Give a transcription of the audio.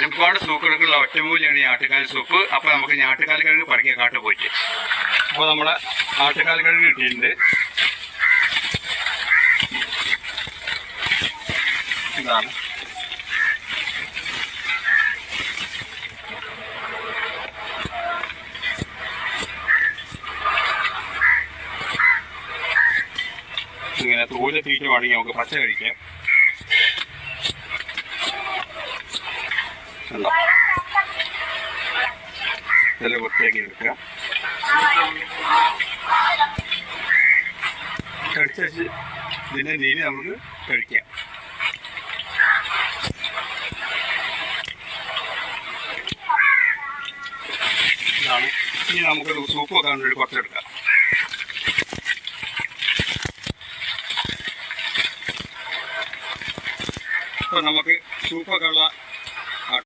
ഒരുപാട് സൂക്കടുക്കുള്ള ഒറ്റമൂലിയാണ് ഈ ആട്ടുകാൽ സൂപ്പ്. അപ്പോൾ നമുക്ക് ആട്ടുകാൽ കിഴങ്ങ് പറിക്കാം കാട്ട് പോയിട്ട്. അപ്പോൾ നമ്മുടെ ആട്ടുകാൽ കിഴങ്ങ് കിട്ടിയിട്ടുണ്ട്. ഇതാണ് ഇങ്ങനെ തോല് തീറ്റുവാണെങ്കിൽ നമുക്ക് പച്ച കഴിക്കാം. ചില വൃത്തിയാക്കി എടുക്കുക. കടിച്ചു ഇതിൻ്റെ നീര് നമുക്ക് കഴിക്കാം. ഇതാണ്. ഇനി നമുക്കൊരു സൂപ്പ് വെക്കാൻ വേണ്ടി കുറച്ചെടുക്കാം. അപ്പോൾ നമുക്ക് സൂപ്പൊക്കെ ഉള്ള